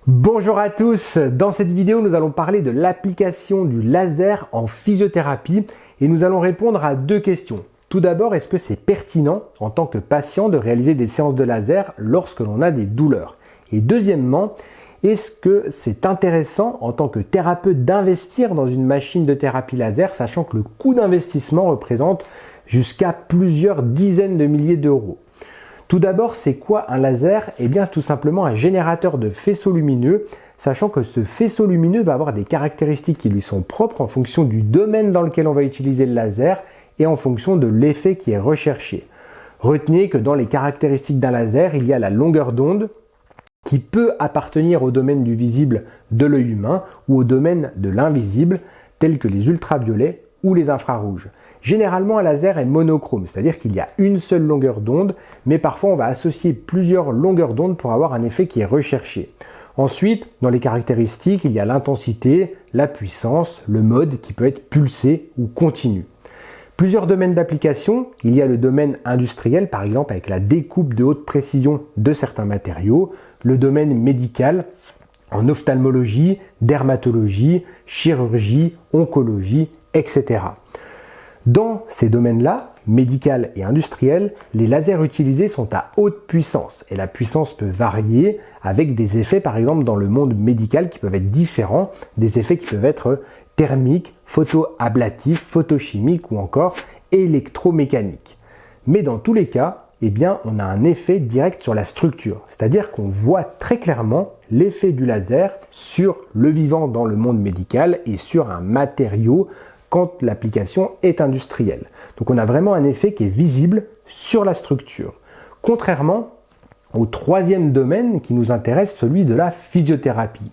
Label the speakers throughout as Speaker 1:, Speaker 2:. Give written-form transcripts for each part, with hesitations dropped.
Speaker 1: Bonjour à tous, dans cette vidéo nous allons parler de l'application du laser en physiothérapie et nous allons répondre à deux questions. Tout d'abord, est-ce que c'est pertinent en tant que patient de réaliser des séances de laser lorsque l'on a des douleurs? Et deuxièmement, est-ce que c'est intéressant en tant que thérapeute d'investir dans une machine de thérapie laser, sachant que le coût d'investissement représente jusqu'à plusieurs dizaines de milliers d'euros? Tout d'abord, c'est quoi un laser? Eh bien, c'est tout simplement un générateur de faisceaux lumineux, sachant que ce faisceau lumineux va avoir des caractéristiques qui lui sont propres en fonction du domaine dans lequel on va utiliser le laser et en fonction de l'effet qui est recherché. Retenez que dans les caractéristiques d'un laser, il y a la longueur d'onde qui peut appartenir au domaine du visible de l'œil humain ou au domaine de l'invisible, tels que les ultraviolets ou les infrarouges. Généralement, un laser est monochrome, c'est-à-dire qu'il y a une seule longueur d'onde, mais parfois on va associer plusieurs longueurs d'onde pour avoir un effet qui est recherché. Ensuite, dans les caractéristiques, il y a l'intensité, la puissance, le mode qui peut être pulsé ou continu. Plusieurs domaines d'application, il y a le domaine industriel, par exemple avec la découpe de haute précision de certains matériaux, le domaine médical, en ophtalmologie, dermatologie, chirurgie, oncologie, etc. Dans ces domaines-là, médical et industriel, les lasers utilisés sont à haute puissance et la puissance peut varier avec des effets par exemple dans le monde médical qui peuvent être différents, des effets qui peuvent être thermiques, photoablatifs, photochimiques ou encore électromécaniques. Mais dans tous les cas, eh bien, on a un effet direct sur la structure, c'est-à-dire qu'on voit très clairement l'effet du laser sur le vivant dans le monde médical et sur un matériau quand l'application est industrielle. Donc on a vraiment un effet qui est visible sur la structure. Contrairement au troisième domaine qui nous intéresse, celui de la physiothérapie.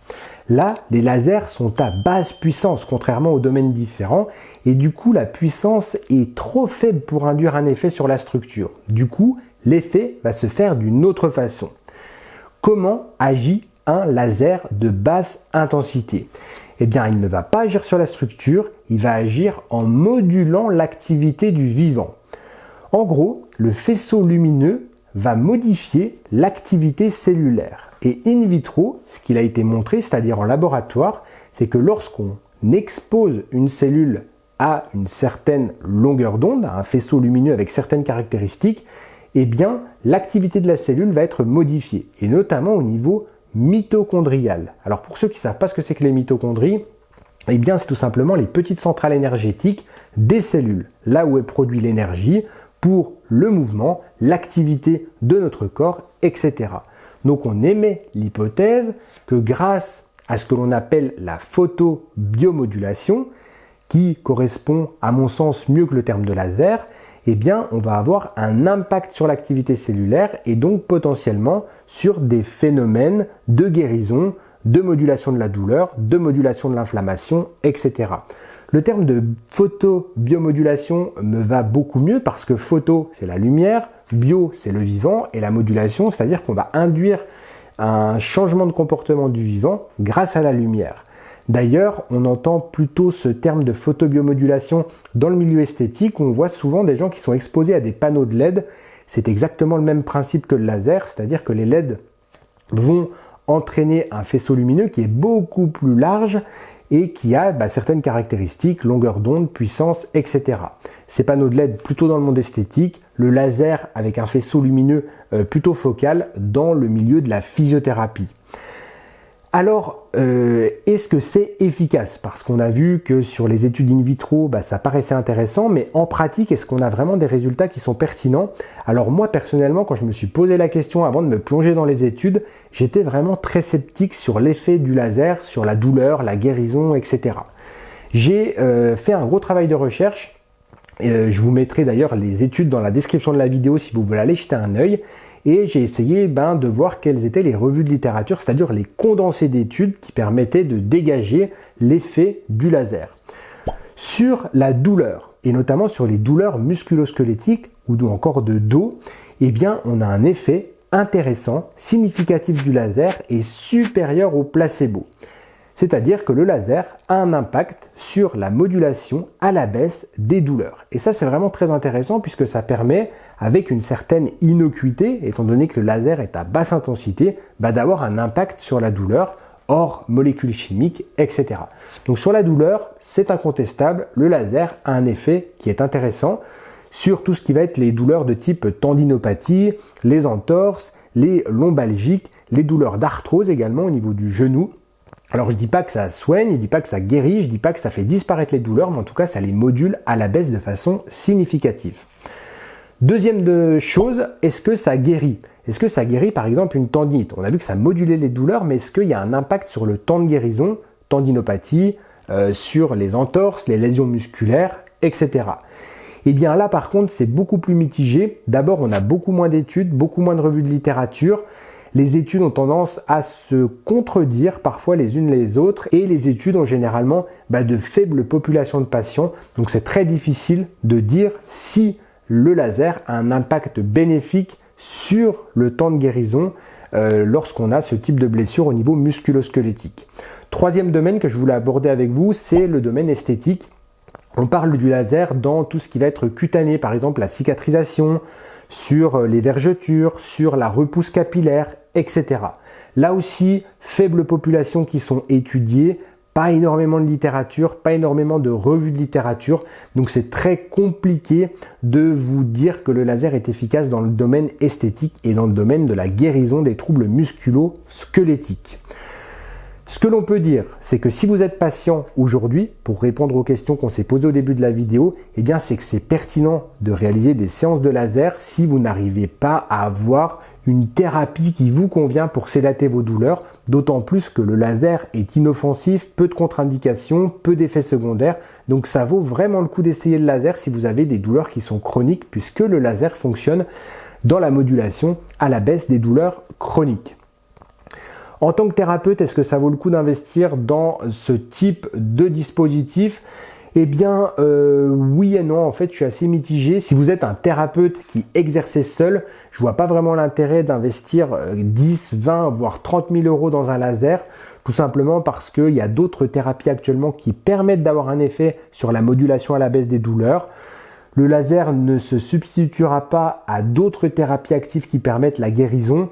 Speaker 1: Là, les lasers sont à basse puissance, contrairement aux domaines différents, et du coup la puissance est trop faible pour induire un effet sur la structure. Du coup, l'effet va se faire d'une autre façon. Comment agit un laser de basse intensité? Eh bien, il ne va pas agir sur la structure, il va agir en modulant l'activité du vivant. En gros, le faisceau lumineux va modifier l'activité cellulaire. Et in vitro, ce qu'il a été montré, c'est-à-dire en laboratoire, c'est que lorsqu'on expose une cellule à une certaine longueur d'onde, à un faisceau lumineux avec certaines caractéristiques, eh bien, l'activité de la cellule va être modifiée, et notamment au niveau mitochondrial. Alors pour ceux qui ne savent pas ce que c'est que les mitochondries, eh bien c'est tout simplement les petites centrales énergétiques des cellules, là où est produit l'énergie pour le mouvement, l'activité de notre corps, etc. Donc on émet l'hypothèse que grâce à ce que l'on appelle la photobiomodulation, qui correspond à mon sens mieux que le terme de laser, eh bien, on va avoir un impact sur l'activité cellulaire et donc potentiellement sur des phénomènes de guérison, de modulation de la douleur, de modulation de l'inflammation, etc. Le terme de photobiomodulation me va beaucoup mieux parce que photo, c'est la lumière, bio, c'est le vivant et la modulation, c'est-à-dire qu'on va induire un changement de comportement du vivant grâce à la lumière. D'ailleurs, on entend plutôt ce terme de photobiomodulation dans le milieu esthétique où on voit souvent des gens qui sont exposés à des panneaux de LED. C'est exactement le même principe que le laser, c'est-à-dire que les LED vont entraîner un faisceau lumineux qui est beaucoup plus large et qui a certaines caractéristiques, longueur d'onde, puissance, etc. Ces panneaux de LED plutôt dans le monde esthétique, le laser avec un faisceau lumineux plutôt focal dans le milieu de la physiothérapie. Alors, est-ce que c'est efficace? Parce qu'on a vu que sur les études in vitro, ça paraissait intéressant, mais en pratique, est-ce qu'on a vraiment des résultats qui sont pertinents? Alors moi, personnellement, quand je me suis posé la question avant de me plonger dans les études, j'étais vraiment très sceptique sur l'effet du laser, sur la douleur, la guérison, etc. J'ai fait un gros travail de recherche, je vous mettrai d'ailleurs les études dans la description de la vidéo si vous voulez aller jeter un œil. Et j'ai essayé de voir quelles étaient les revues de littérature, c'est-à-dire les condensés d'études qui permettaient de dégager l'effet du laser. Sur la douleur, et notamment sur les douleurs musculo-squelettiques ou encore de dos, eh bien on a un effet intéressant, significatif du laser et supérieur au placebo. C'est-à-dire que le laser a un impact sur la modulation à la baisse des douleurs. Et ça, c'est vraiment très intéressant puisque ça permet, avec une certaine innocuité, étant donné que le laser est à basse intensité, d'avoir un impact sur la douleur, hors molécules chimiques, etc. Donc sur la douleur, c'est incontestable, le laser a un effet qui est intéressant sur tout ce qui va être les douleurs de type tendinopathie, les entorses, les lombalgiques, les douleurs d'arthrose également au niveau du genou. Alors je dis pas que ça soigne, je dis pas que ça guérit, je dis pas que ça fait disparaître les douleurs, mais en tout cas ça les module à la baisse de façon significative. Deuxième chose, est-ce que ça guérit? Est-ce que ça guérit par exemple une tendinite? On a vu que ça modulait les douleurs, mais est-ce qu'il y a un impact sur le temps de guérison, tendinopathie, sur les entorses, les lésions musculaires, etc. Et bien là par contre c'est beaucoup plus mitigé. D'abord on a beaucoup moins d'études, beaucoup moins de revues de littérature. Les études ont tendance à se contredire parfois les unes les autres et les études ont généralement de faibles populations de patients. Donc c'est très difficile de dire si le laser a un impact bénéfique sur le temps de guérison lorsqu'on a ce type de blessure au niveau musculo-squelettique. Troisième domaine que je voulais aborder avec vous, c'est le domaine esthétique. On parle du laser dans tout ce qui va être cutané, par exemple la cicatrisation, sur les vergetures, sur la repousse capillaire, etc. Là aussi, faibles populations qui sont étudiées, pas énormément de littérature, pas énormément de revues de littérature, donc c'est très compliqué de vous dire que le laser est efficace dans le domaine esthétique et dans le domaine de la guérison des troubles musculo-squelettiques. Ce que l'on peut dire, c'est que si vous êtes patient aujourd'hui, pour répondre aux questions qu'on s'est posées au début de la vidéo, c'est que c'est pertinent de réaliser des séances de laser si vous n'arrivez pas à avoir une thérapie qui vous convient pour sédater vos douleurs, d'autant plus que le laser est inoffensif, peu de contre-indications, peu d'effets secondaires, donc ça vaut vraiment le coup d'essayer le laser si vous avez des douleurs qui sont chroniques, puisque le laser fonctionne dans la modulation à la baisse des douleurs chroniques. En tant que thérapeute, est-ce que ça vaut le coup d'investir dans ce type de dispositif? Oui et non, en fait je suis assez mitigé. Si vous êtes un thérapeute qui exerce seul, je vois pas vraiment l'intérêt d'investir 10, 20 voire 30 000 euros dans un laser, tout simplement parce qu'il y a d'autres thérapies actuellement qui permettent d'avoir un effet sur la modulation à la baisse des douleurs. Le laser ne se substituera pas à d'autres thérapies actives qui permettent la guérison.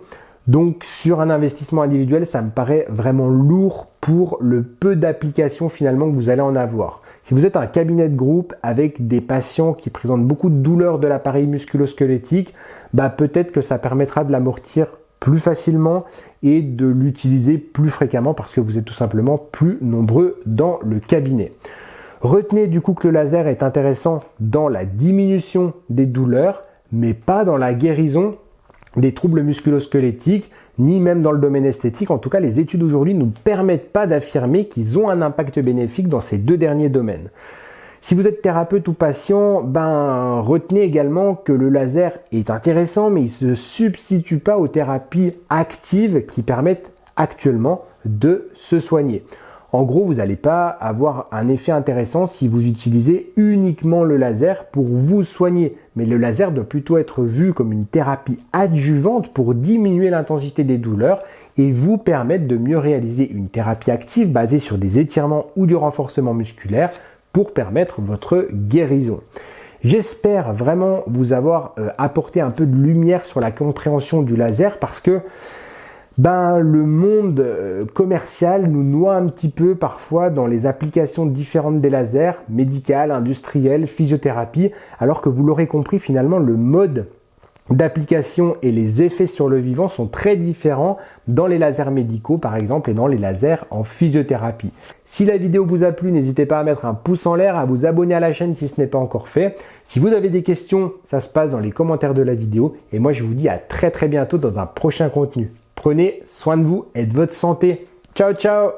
Speaker 1: Donc sur un investissement individuel, ça me paraît vraiment lourd pour le peu d'applications finalement que vous allez en avoir. Si vous êtes un cabinet de groupe avec des patients qui présentent beaucoup de douleurs de l'appareil musculo-squelettique, peut-être que ça permettra de l'amortir plus facilement et de l'utiliser plus fréquemment parce que vous êtes tout simplement plus nombreux dans le cabinet. Retenez du coup que le laser est intéressant dans la diminution des douleurs, mais pas dans la guérison des troubles musculo-squelettiques, ni même dans le domaine esthétique. En tout cas, les études aujourd'hui ne nous permettent pas d'affirmer qu'ils ont un impact bénéfique dans ces deux derniers domaines. Si vous êtes thérapeute ou patient, retenez également que le laser est intéressant, mais il ne se substitue pas aux thérapies actives qui permettent actuellement de se soigner. En gros, vous n'allez pas avoir un effet intéressant si vous utilisez uniquement le laser pour vous soigner. Mais le laser doit plutôt être vu comme une thérapie adjuvante pour diminuer l'intensité des douleurs et vous permettre de mieux réaliser une thérapie active basée sur des étirements ou du renforcement musculaire pour permettre votre guérison. J'espère vraiment vous avoir apporté un peu de lumière sur la compréhension du laser parce que le monde commercial nous noie un petit peu parfois dans les applications différentes des lasers, médicales, industrielles, physiothérapie, alors que vous l'aurez compris finalement le mode d'application et les effets sur le vivant sont très différents dans les lasers médicaux par exemple et dans les lasers en physiothérapie. Si la vidéo vous a plu, n'hésitez pas à mettre un pouce en l'air, à vous abonner à la chaîne si ce n'est pas encore fait. Si vous avez des questions, ça se passe dans les commentaires de la vidéo et moi je vous dis à très bientôt dans un prochain contenu. Prenez soin de vous et de votre santé. Ciao ciao!